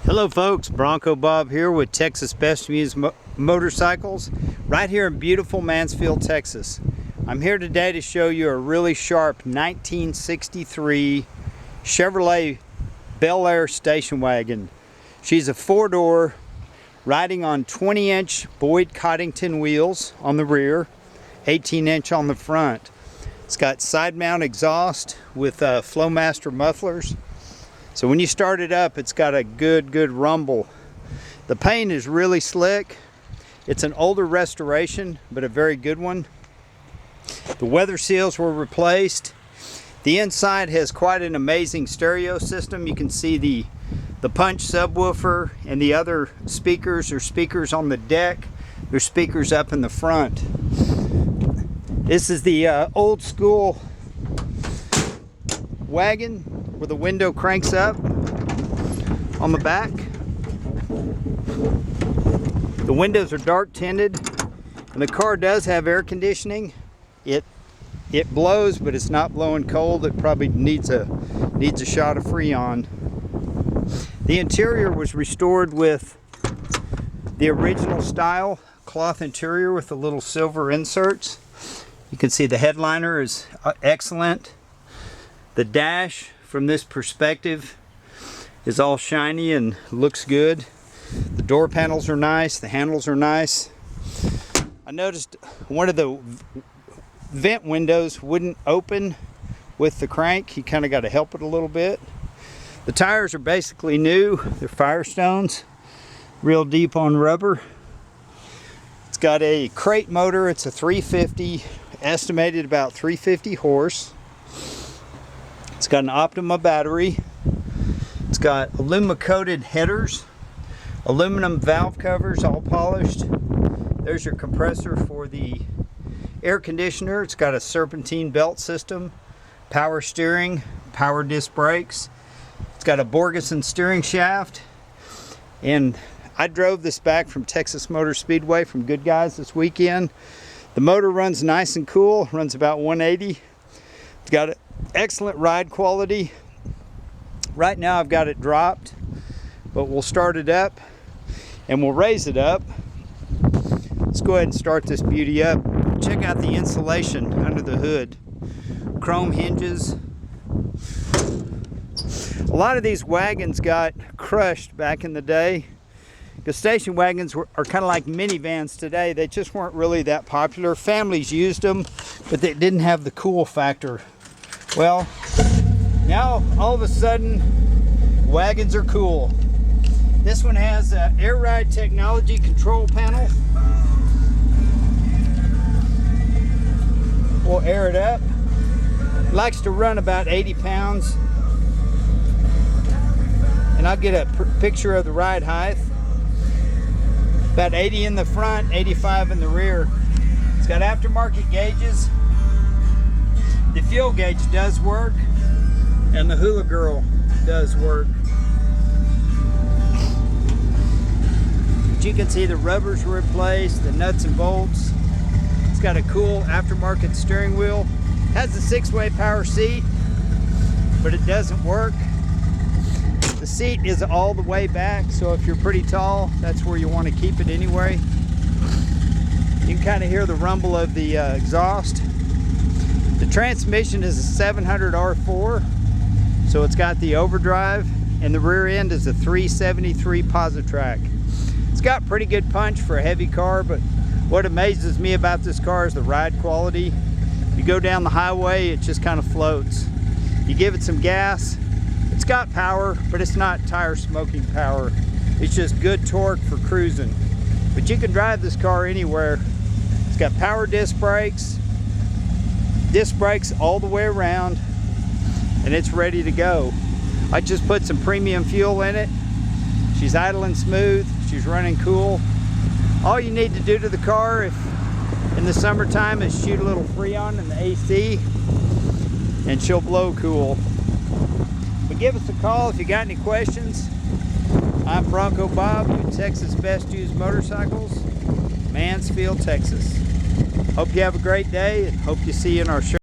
Hello folks, Bronco Bob here with Texas Best Used Motorcycles right here in beautiful Mansfield, Texas. I'm here today to show you a really sharp 1963 Chevrolet Bel Air station wagon. She's a four-door riding on 20-inch Boyd Coddington wheels on the rear, 18-inch on the front. It's got side mount exhaust with Flowmaster mufflers. So when you start it up, it's got a good rumble. The paint is really slick. It's an older restoration, but a very good one. The weather seals were replaced. The inside has quite an amazing stereo system. You can see the punch subwoofer and the other speakers. There's speakers on the deck. There's speakers up in the front. This is the old school wagon where the window cranks up on the back. The windows are dark tinted, and the car does have air conditioning. It blows, but it's not blowing cold. It probably needs a shot of Freon. The interior was restored with the original style cloth interior with the little silver inserts. You can see the headliner is excellent. The dash from this perspective is all shiny and looks good. The door panels are nice, the handles are nice. I noticed one of the vent windows wouldn't open with the crank. You kind of got to help it a little bit. The tires are basically new. They're Firestones, real deep on rubber. It's got a crate motor. It's a 350, estimated about 350 horse. It's got an Optima battery. It's got aluminum coated headers, aluminum valve covers, all polished. There's your compressor for the air conditioner. It's got a serpentine belt system, power steering, power disc brakes. It's got a Borgeson steering shaft. And I drove this back from Texas Motor Speedway from Good Guys this weekend. The motor runs nice and cool, runs about 180. It's got excellent ride quality. Right now I've got it dropped, but we'll start it up and we'll raise it up. Let's go ahead and start this beauty up. Check out the insulation under the hood. Chrome hinges. A lot of these wagons got crushed back in the day. The station wagons are kind of like minivans today. They just weren't really that popular. Families used them, but they didn't have the cool factor. Well, now all of a sudden, wagons are cool. This one has an air ride technology control panel. We'll air it up. It likes to run about 80 pounds. And I'll get a picture of the ride height. About 80 in the front, 85 in the rear. It's got aftermarket gauges. The fuel gauge does work, and the Hula Girl does work. But you can see the rubbers were replaced, the nuts and bolts. It's got a cool aftermarket steering wheel. It has a 6-way power seat, but it doesn't work. The seat is all the way back, so if you're pretty tall, that's where you want to keep it anyway. You can kind of hear the rumble of the exhaust. The transmission is a 700 R4, so it's got the overdrive, and the rear end is a 373 Positrack. It's got pretty good punch for a heavy car, but what amazes me about this car is the ride quality. You go down the highway, it just kind of floats. You give it some gas, it's got power, but it's not tire smoking power. It's just good torque for cruising. But you can drive this car anywhere. It's got power disc brakes all the way around, and it's ready to go. I just put some premium fuel in it. She's idling smooth, she's running cool. All you need to do to the car if in the summertime is shoot a little Freon in the AC, and she'll blow cool. But give us a call if you got any questions. I'm Bronco Bob with Texas Best Used Motorcycles, Mansfield, Texas. Hope you have a great day, and hope you see you in our show.